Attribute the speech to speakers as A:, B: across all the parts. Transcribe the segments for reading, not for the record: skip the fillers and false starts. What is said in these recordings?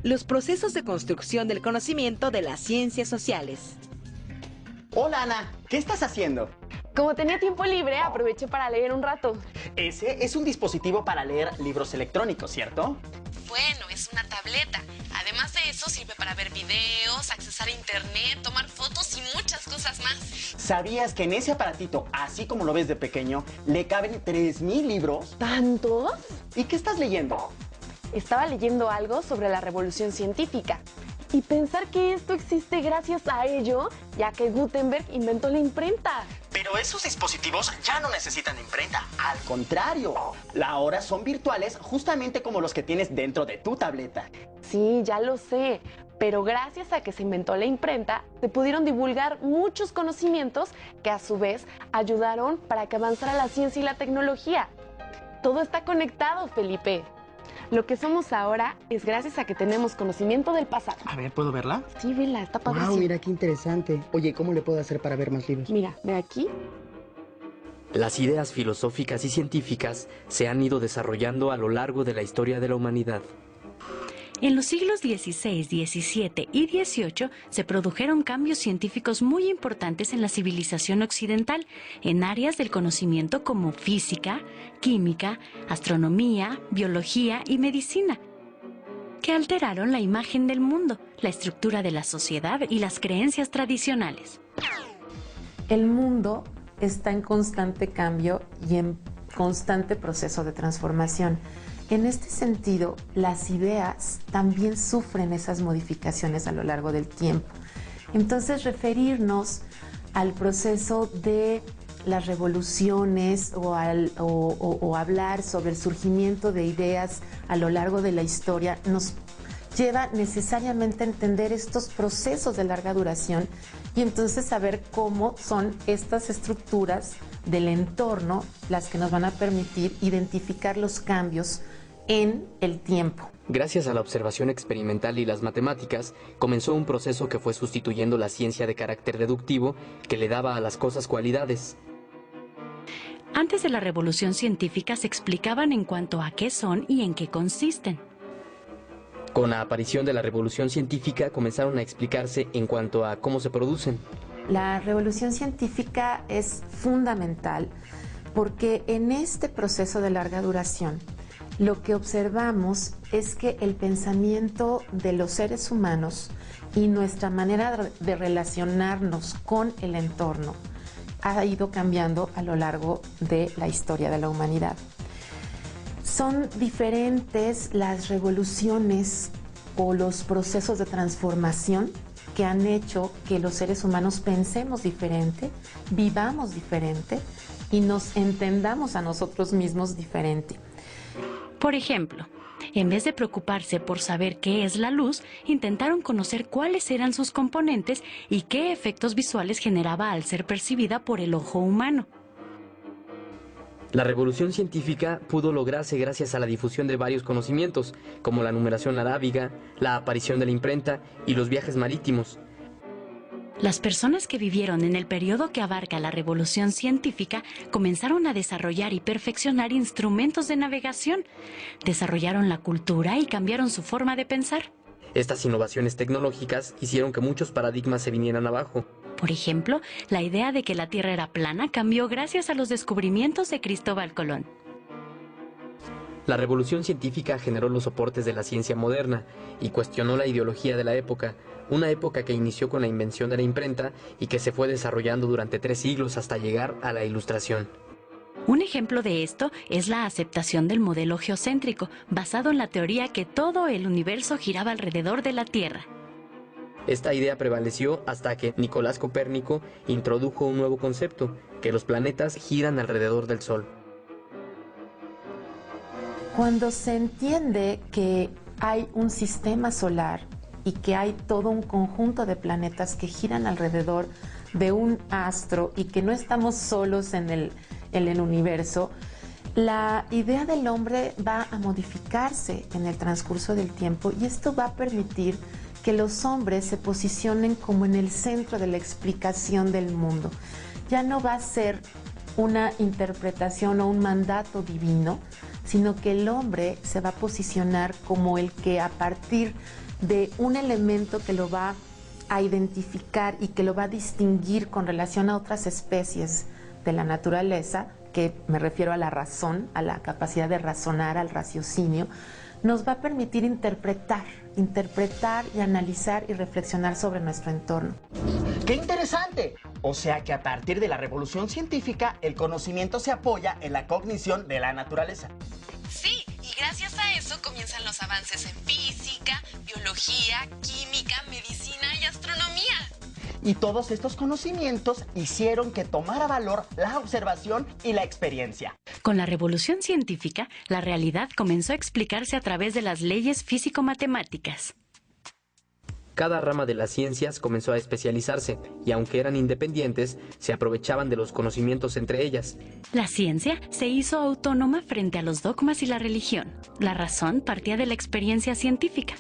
A: los procesos de construcción del conocimiento de las ciencias sociales.
B: Hola Ana, ¿qué estás haciendo?
C: Como tenía tiempo libre, aproveché para leer un rato.
B: Ese es un dispositivo para leer libros electrónicos, ¿cierto?
C: Bueno, es una tableta. Además de eso, sirve para ver videos, accesar a internet, tomar fotos y muchas cosas más.
B: ¿Sabías que en ese aparatito, así como lo ves de pequeño, le caben 3000 libros?
C: ¿Tantos?
B: ¿Y qué estás leyendo?
C: Estaba leyendo algo sobre la revolución científica. Y pensar que esto existe gracias a ello, ya que Gutenberg inventó la imprenta.
B: Pero esos dispositivos ya no necesitan imprenta. Al contrario, ahora son virtuales justamente como los que tienes dentro de tu tableta.
C: Sí, ya lo sé. Pero gracias a que se inventó la imprenta, se pudieron divulgar muchos conocimientos que a su vez ayudaron para que avanzara la ciencia y la tecnología. Todo está conectado, Felipe. Lo que somos ahora es gracias a que tenemos conocimiento del pasado.
B: A ver, ¿puedo verla?
C: Sí, vela, está padrísimo.
D: Wow, mira qué interesante. Oye, ¿cómo le puedo hacer para ver más libros?
C: Mira, ve aquí.
E: Las ideas filosóficas y científicas se han ido desarrollando a lo largo de la historia de la humanidad.
F: En los siglos XVI, XVII y XVIII se produjeron cambios científicos muy importantes en la civilización occidental en áreas del conocimiento como física, química, astronomía, biología y medicina, que alteraron la imagen del mundo, la estructura de la sociedad y las creencias tradicionales.
G: El mundo está en constante cambio y en constante proceso de transformación. En este sentido, las ideas también sufren esas modificaciones a lo largo del tiempo. Entonces, referirnos al proceso de las revoluciones o hablar sobre el surgimiento de ideas a lo largo de la historia nos lleva necesariamente a entender estos procesos de larga duración y entonces saber cómo son estas estructuras del entorno las que nos van a permitir identificar los cambios en el tiempo.
E: Gracias a la observación experimental y las matemáticas, comenzó un proceso que fue sustituyendo la ciencia de carácter deductivo que le daba a las cosas cualidades.
F: Antes de la revolución científica se explicaban en cuanto a qué son y en qué consisten.
E: Con la aparición de la revolución científica comenzaron a explicarse en cuanto a cómo se producen.
G: La revolución científica es fundamental porque en este proceso de larga duración lo que observamos es que el pensamiento de los seres humanos y nuestra manera de relacionarnos con el entorno ha ido cambiando a lo largo de la historia de la humanidad. Son diferentes las revoluciones o los procesos de transformación que han hecho que los seres humanos pensemos diferente, vivamos diferente y nos entendamos a nosotros mismos diferente.
F: Por ejemplo, en vez de preocuparse por saber qué es la luz, intentaron conocer cuáles eran sus componentes y qué efectos visuales generaba al ser percibida por el ojo humano.
E: La revolución científica pudo lograrse gracias a la difusión de varios conocimientos, como la numeración arábiga, la aparición de la imprenta y los viajes marítimos.
F: Las personas que vivieron en el periodo que abarca la revolución científica comenzaron a desarrollar y perfeccionar instrumentos de navegación, desarrollaron la cultura y cambiaron su forma de pensar.
E: Estas innovaciones tecnológicas hicieron que muchos paradigmas se vinieran abajo.
F: Por ejemplo, la idea de que la Tierra era plana cambió gracias a los descubrimientos de Cristóbal Colón.
E: La revolución científica generó los soportes de la ciencia moderna y cuestionó la ideología de la época, una época que inició con la invención de la imprenta y que se fue desarrollando durante 3 siglos hasta llegar a la Ilustración.
F: Un ejemplo de esto es la aceptación del modelo geocéntrico, basado en la teoría que todo el universo giraba alrededor de la Tierra.
E: Esta idea prevaleció hasta que Nicolás Copérnico introdujo un nuevo concepto, que los planetas giran alrededor del Sol.
G: Cuando se entiende que hay un sistema solar y que hay todo un conjunto de planetas que giran alrededor de un astro y que no estamos solos en el universo, la idea del hombre va a modificarse en el transcurso del tiempo y esto va a permitir que los hombres se posicionen como en el centro de la explicación del mundo. Ya no va a ser una interpretación o un mandato divino, sino que el hombre se va a posicionar como el que a partir de un elemento que lo va a identificar y que lo va a distinguir con relación a otras especies de la naturaleza, que me refiero a la razón, a la capacidad de razonar, al raciocinio, nos va a permitir interpretar y analizar y reflexionar sobre nuestro entorno.
B: ¡Qué interesante! O sea que a partir de la revolución científica, el conocimiento se apoya en la cognición de la naturaleza.
C: Sí, y gracias a eso comienzan los avances en física, biología, química, medicina y astronomía.
B: Y todos estos conocimientos hicieron que tomara valor la observación y la experiencia.
F: Con la revolución científica, la realidad comenzó a explicarse a través de las leyes físico-matemáticas.
E: Cada rama de las ciencias comenzó a especializarse y aunque eran independientes, se aprovechaban de los conocimientos entre ellas.
F: La ciencia se hizo autónoma frente a los dogmas y la religión. La razón partía de la experiencia científica.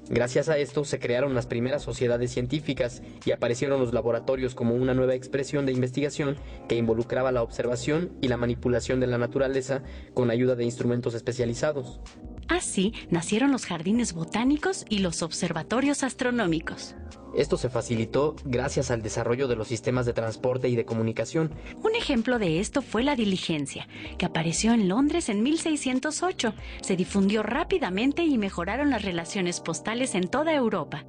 E: Gracias a esto se crearon las primeras sociedades científicas y aparecieron los laboratorios como una nueva expresión de investigación que involucraba la observación y la manipulación de la naturaleza con ayuda de instrumentos especializados.
F: Así nacieron los jardines botánicos y los observatorios astronómicos.
E: Esto se facilitó gracias al desarrollo de los sistemas de transporte y de comunicación.
F: Un ejemplo de esto fue la diligencia, que apareció en Londres en 1608. Se difundió rápidamente y mejoraron las relaciones postales en toda Europa.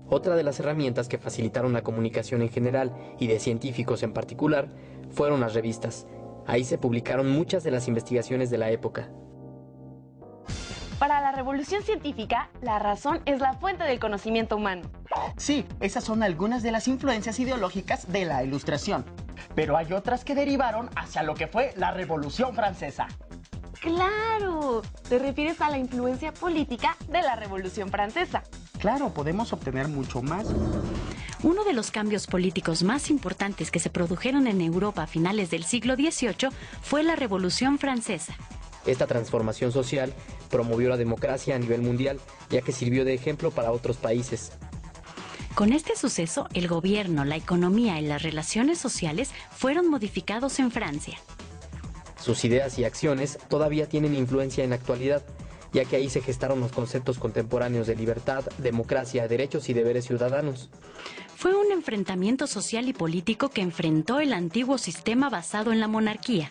E: Otra de las herramientas que facilitaron la comunicación en general y de científicos en particular fueron las revistas. Ahí se publicaron muchas de las investigaciones de la época.
C: Para la revolución científica, la razón es la fuente del conocimiento humano.
B: Sí, esas son algunas de las influencias ideológicas de la Ilustración. Pero hay otras que derivaron hacia lo que fue la Revolución Francesa.
C: ¡Claro! Te refieres a la influencia política de la Revolución Francesa.
B: Claro, podemos obtener mucho más.
F: Uno de los cambios políticos más importantes que se produjeron en Europa a finales del siglo XVIII fue la Revolución Francesa.
E: Esta transformación social promovió la democracia a nivel mundial, ya que sirvió de ejemplo para otros países.
F: Con este suceso, el gobierno, la economía y las relaciones sociales fueron modificados en Francia.
E: Sus ideas y acciones todavía tienen influencia en la actualidad, ya que ahí se gestaron los conceptos contemporáneos de libertad, democracia, derechos y deberes ciudadanos.
F: Fue un enfrentamiento social y político que enfrentó el antiguo sistema basado en la monarquía.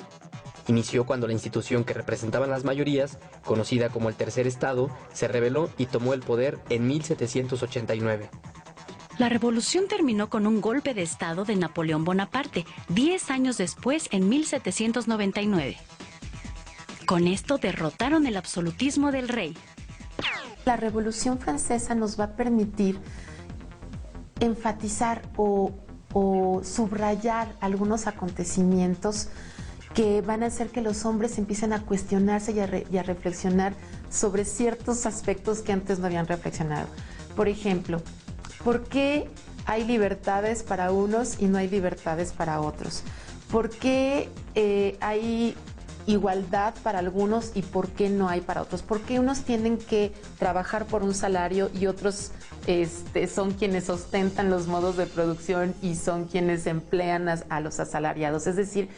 E: Inició cuando la institución que representaba las mayorías, conocida como el Tercer Estado, se rebeló y tomó el poder en 1789.
F: La revolución terminó con un golpe de Estado de Napoleón Bonaparte, 10 años después, en 1799. Con esto derrotaron el absolutismo del rey.
G: La Revolución Francesa nos va a permitir enfatizar o subrayar algunos acontecimientos que van a hacer que los hombres empiecen a cuestionarse y a reflexionar sobre ciertos aspectos que antes no habían reflexionado. Por ejemplo, ¿por qué hay libertades para unos y no hay libertades para otros? ¿Por qué hay igualdad para algunos y por qué no hay para otros? ¿Por qué unos tienen que trabajar por un salario y otros son quienes ostentan los modos de producción y son quienes emplean a los asalariados? Es decir,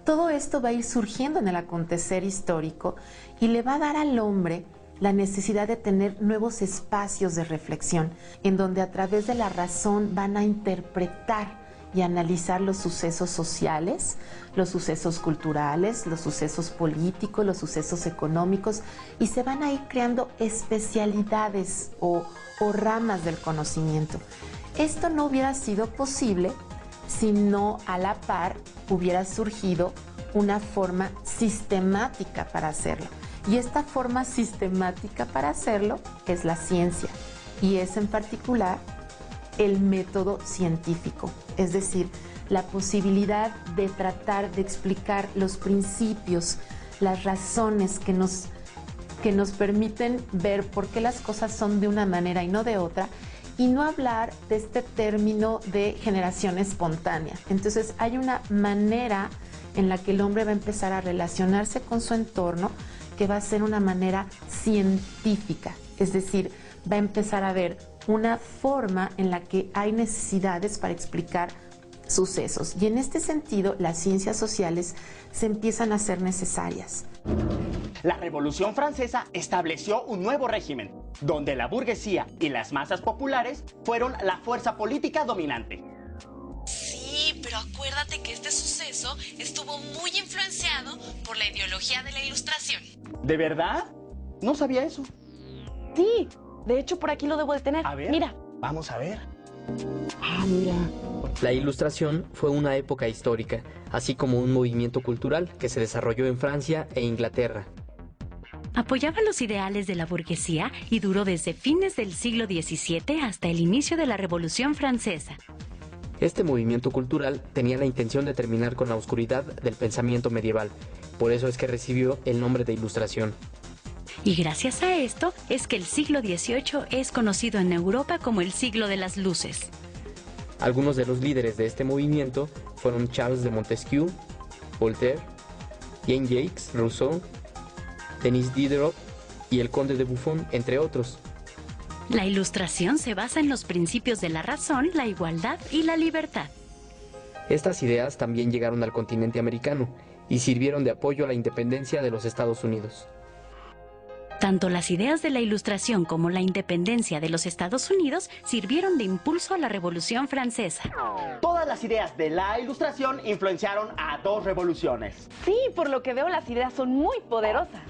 G: todo esto va a ir surgiendo en el acontecer histórico y le va a dar al hombre la necesidad de tener nuevos espacios de reflexión, en donde a través de la razón van a interpretar y analizar los sucesos sociales, los sucesos culturales, los sucesos políticos, los sucesos económicos, y se van a ir creando especialidades o ramas del conocimiento. Esto no hubiera sido posible si no a la par hubiera surgido una forma sistemática para hacerlo. Y esta forma sistemática para hacerlo es la ciencia, y es en particular el método científico, es decir, la posibilidad de tratar de explicar los principios, las razones que nos permiten ver por qué las cosas son de una manera y no de otra, y no hablar de este término de generación espontánea. Entonces hay una manera en la que el hombre va a empezar a relacionarse con su entorno que va a ser una manera científica, es decir, va a empezar a ver una forma en la que hay necesidades para explicar sucesos. Y en este sentido, las ciencias sociales se empiezan a ser necesarias.
B: La Revolución Francesa estableció un nuevo régimen, donde la burguesía y las masas populares fueron la fuerza política dominante.
H: Sí, pero acuérdate que este suceso estuvo muy influenciado por la ideología de la Ilustración.
B: ¿De verdad? No sabía eso.
C: Sí, de hecho por aquí lo debo de tener.
B: A ver,
C: mira.
B: Vamos a ver.
D: Ah, mira.
E: La Ilustración fue una época histórica, así como un movimiento cultural que se desarrolló en Francia e Inglaterra.
F: Apoyaba los ideales de la burguesía y duró desde fines del siglo XVII hasta el inicio de la Revolución Francesa.
E: Este movimiento cultural tenía la intención de terminar con la oscuridad del pensamiento medieval, por eso es que recibió el nombre de Ilustración.
F: Y gracias a esto es que el siglo XVIII es conocido en Europa como el siglo de las luces.
E: Algunos de los líderes de este movimiento fueron Charles de Montesquieu, Voltaire, Jean-Jacques Rousseau, Denis Diderot y el Conde de Buffon, entre otros.
F: La Ilustración se basa en los principios de la razón, la igualdad y la libertad.
E: Estas ideas también llegaron al continente americano y sirvieron de apoyo a la independencia de los Estados Unidos.
F: Tanto las ideas de la Ilustración como la independencia de los Estados Unidos sirvieron de impulso a la Revolución Francesa.
B: Todas las ideas de la Ilustración influenciaron a dos revoluciones.
C: Sí, por lo que veo las ideas son muy poderosas.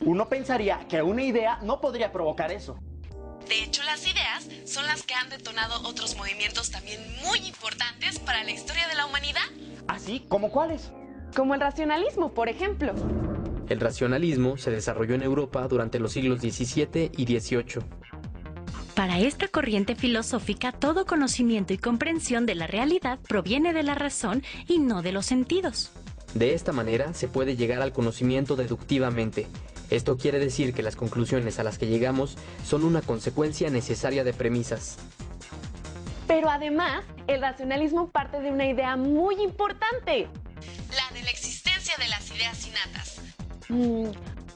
B: Uno pensaría que una idea no podría provocar eso.
H: De hecho, las ideas son las que han detonado otros movimientos también muy importantes para la historia de la humanidad.
B: ¿Así? ¿Cómo cuáles?
C: Como el racionalismo, por ejemplo.
E: El racionalismo se desarrolló en Europa durante los siglos XVII y XVIII.
F: Para esta corriente filosófica, todo conocimiento y comprensión de la realidad proviene de la razón y no de los sentidos.
E: De esta manera se puede llegar al conocimiento deductivamente. Esto quiere decir que las conclusiones a las que llegamos son una consecuencia necesaria de premisas.
C: Pero además, el racionalismo parte de una idea muy importante.
H: La de la existencia de las ideas innatas.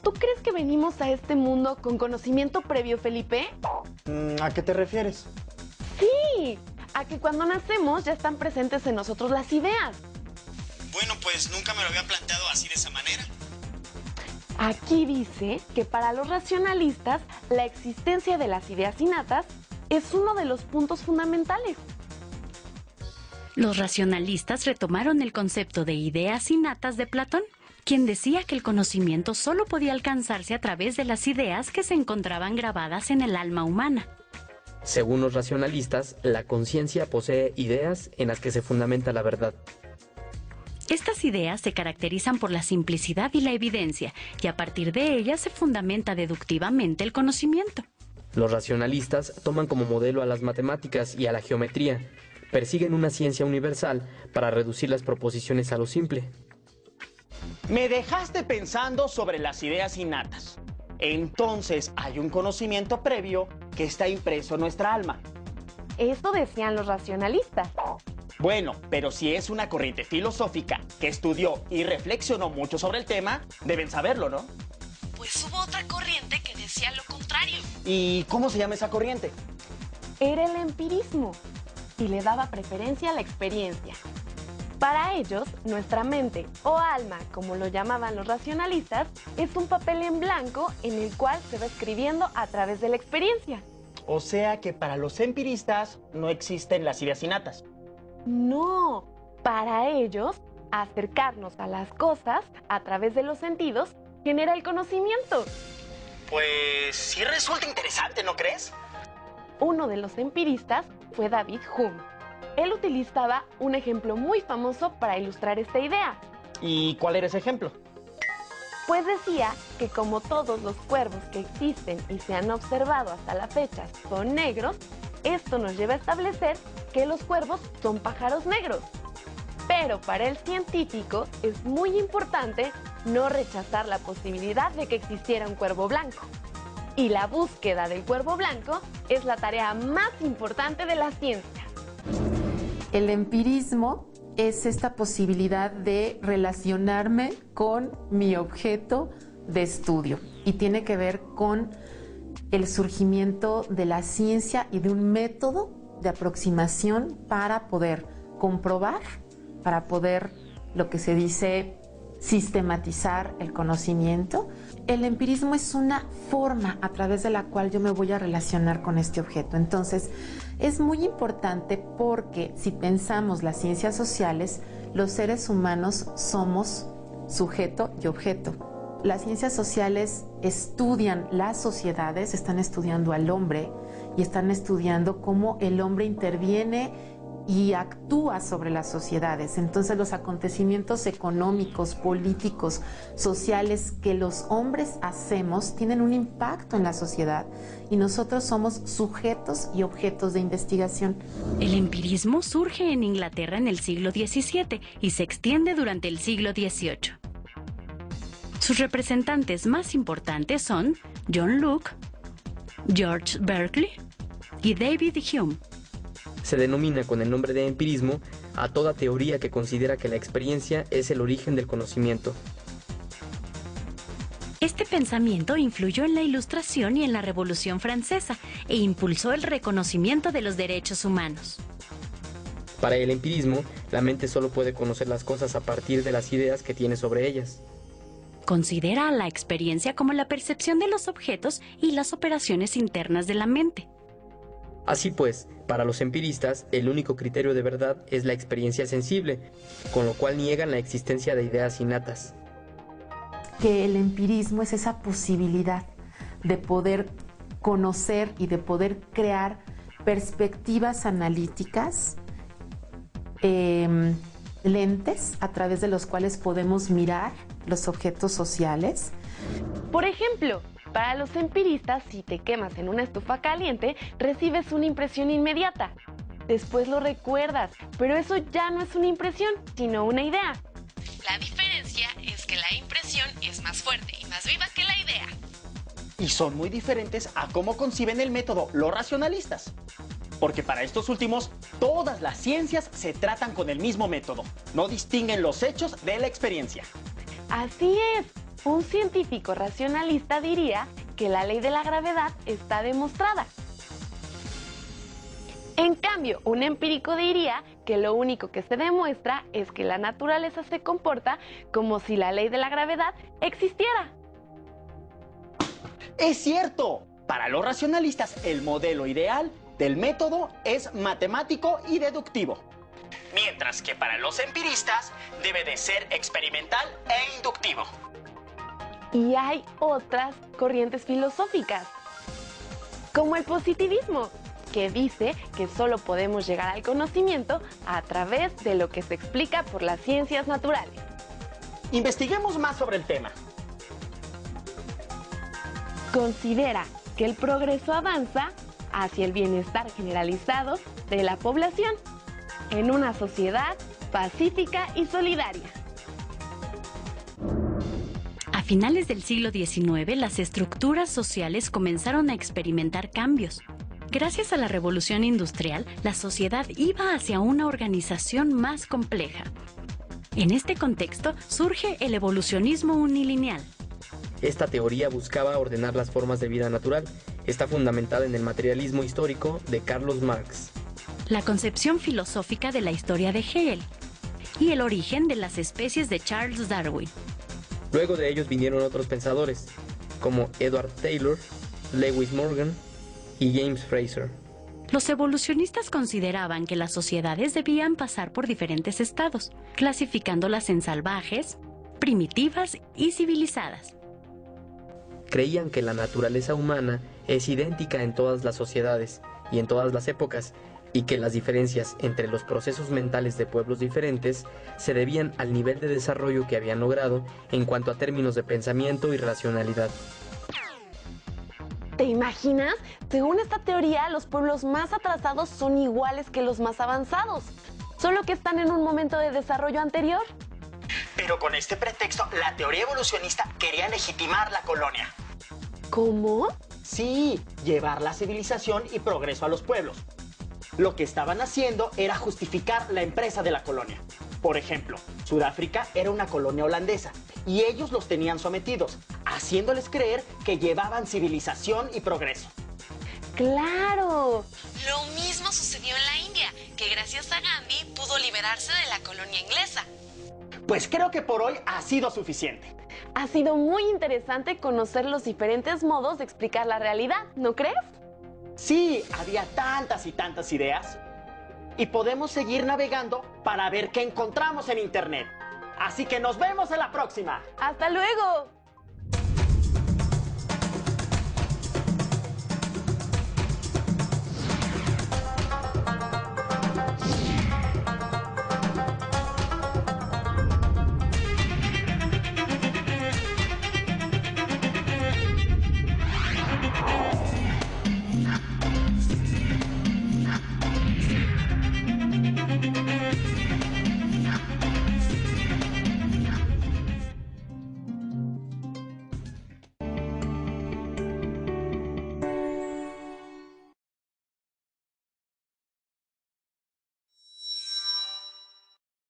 C: ¿Tú crees que venimos a este mundo con conocimiento previo, Felipe?
B: ¿A qué te refieres?
C: Sí, a que cuando nacemos ya están presentes en nosotros las ideas.
B: Bueno, pues nunca me lo había planteado así de esa manera.
C: Aquí dice que para los racionalistas la existencia de las ideas innatas es uno de los puntos fundamentales.
F: Los racionalistas retomaron el concepto de ideas innatas de Platón, quien decía que el conocimiento solo podía alcanzarse a través de las ideas que se encontraban grabadas en el alma humana.
E: Según los racionalistas, la conciencia posee ideas en las que se fundamenta la verdad.
F: Estas ideas se caracterizan por la simplicidad y la evidencia, y a partir de ellas se fundamenta deductivamente el conocimiento.
E: Los racionalistas toman como modelo a las matemáticas y a la geometría. Persiguen una ciencia universal para reducir las proposiciones a lo simple.
B: Me dejaste pensando sobre las ideas innatas. Entonces hay un conocimiento previo que está impreso en nuestra alma.
C: Eso decían los racionalistas.
B: Bueno, pero si es una corriente filosófica que estudió y reflexionó mucho sobre el tema, deben saberlo, ¿no?
H: Pues hubo otra corriente que decía lo contrario.
B: ¿Y cómo se llama esa corriente?
C: Era el empirismo y le daba preferencia a la experiencia. Para ellos, nuestra mente o alma, como lo llamaban los racionalistas, es un papel en blanco en el cual se va escribiendo a través de la experiencia.
B: O sea que para los empiristas no existen las ideas innatas.
C: No, para ellos, acercarnos a las cosas a través de los sentidos genera el conocimiento.
B: Pues sí resulta interesante, ¿no crees?
C: Uno de los empiristas fue David Hume. Él utilizaba un ejemplo muy famoso para ilustrar esta idea.
B: ¿Y cuál era ese ejemplo?
C: Pues decía que como todos los cuervos que existen y se han observado hasta la fecha son negros, esto nos lleva a establecer que los cuervos son pájaros negros. Pero para el científico es muy importante no rechazar la posibilidad de que existiera un cuervo blanco. Y la búsqueda del cuervo blanco es la tarea más importante de la ciencia.
G: El empirismo es esta posibilidad de relacionarme con mi objeto de estudio y tiene que ver con el surgimiento de la ciencia y de un método de aproximación para poder comprobar, para poder, lo que se dice, sistematizar el conocimiento. El empirismo es una forma a través de la cual yo me voy a relacionar con este objeto. Entonces, es muy importante porque si pensamos las ciencias sociales, los seres humanos somos sujeto y objeto. Las ciencias sociales estudian las sociedades, están estudiando al hombre y están estudiando cómo el hombre interviene y actúa sobre las sociedades. Entonces los acontecimientos económicos, políticos, sociales que los hombres hacemos tienen un impacto en la sociedad y nosotros somos sujetos y objetos de investigación.
F: El empirismo surge en Inglaterra en el siglo XVII y se extiende durante el siglo XVIII. Sus representantes más importantes son John Locke, George Berkeley y David Hume.
E: Se denomina con el nombre de empirismo a toda teoría que considera que la experiencia es el origen del conocimiento.
F: Este pensamiento influyó en la Ilustración y en la Revolución Francesa e impulsó el reconocimiento de los derechos humanos.
E: Para el empirismo, la mente solo puede conocer las cosas a partir de las ideas que tiene sobre ellas.
F: Considera a la experiencia como la percepción de los objetos y las operaciones internas de la mente.
E: Así pues, para los empiristas, el único criterio de verdad es la experiencia sensible, con lo cual niegan la existencia de ideas innatas.
G: Que el empirismo es esa posibilidad de poder conocer y de poder crear perspectivas analíticas, lentes a través de los cuales podemos mirar los objetos sociales.
C: Por ejemplo, para los empiristas, si te quemas en una estufa caliente, recibes una impresión inmediata. Después lo recuerdas, pero eso ya no es una impresión, sino una idea.
H: La diferencia es que la impresión es más fuerte y más viva que la idea.
B: Y son muy diferentes a cómo conciben el método los racionalistas. Porque para estos últimos, todas las ciencias se tratan con el mismo método. No distinguen los hechos de la experiencia.
C: Así es. Un científico racionalista diría que la ley de la gravedad está demostrada. En cambio, un empírico diría que lo único que se demuestra es que la naturaleza se comporta como si la ley de la gravedad existiera.
B: ¡Es cierto! Para los racionalistas, el modelo ideal del método es matemático y deductivo. Mientras que para los empiristas debe de ser experimental e inductivo.
C: Y hay otras corrientes filosóficas, como el positivismo, que dice que solo podemos llegar al conocimiento a través de lo que se explica por las ciencias naturales.
B: Investiguemos más sobre el tema.
C: Considera que el progreso avanza hacia el bienestar generalizado de la población en una sociedad pacífica y solidaria.
F: A finales del siglo XIX, las estructuras sociales comenzaron a experimentar cambios. Gracias a la revolución industrial, la sociedad iba hacia una organización más compleja. En este contexto surge el evolucionismo unilineal.
E: Esta teoría buscaba ordenar las formas de vida natural. Está fundamentada en el materialismo histórico de Carlos Marx,
F: La concepción filosófica de la historia de Hegel y el origen de las especies de Charles Darwin.
E: Luego de ellos vinieron otros pensadores, como Edward Taylor, Lewis Morgan y James Fraser.
F: Los evolucionistas consideraban que las sociedades debían pasar por diferentes estados, clasificándolas en salvajes, primitivas y civilizadas.
E: Creían que la naturaleza humana es idéntica en todas las sociedades y en todas las épocas, y que las diferencias entre los procesos mentales de pueblos diferentes se debían al nivel de desarrollo que habían logrado en cuanto a términos de pensamiento y racionalidad.
C: ¿Te imaginas? Según esta teoría, los pueblos más atrasados son iguales que los más avanzados, solo que están en un momento de desarrollo anterior.
B: Pero con este pretexto, la teoría evolucionista quería legitimar la colonia.
C: ¿Cómo?
B: Sí, llevar la civilización y progreso a los pueblos. Lo que estaban haciendo era justificar la empresa de la colonia. Por ejemplo, Sudáfrica era una colonia holandesa y ellos los tenían sometidos, haciéndoles creer que llevaban civilización y progreso.
C: ¡Claro!
H: Lo mismo sucedió en la India, que gracias a Gandhi pudo liberarse de la colonia inglesa.
B: Pues creo que por hoy ha sido suficiente.
C: Ha sido muy interesante conocer los diferentes modos de explicar la realidad, ¿no crees?
B: Sí, había tantas y tantas ideas. Y podemos seguir navegando para ver qué encontramos en Internet. Así que nos vemos en la próxima.
C: ¡Hasta luego!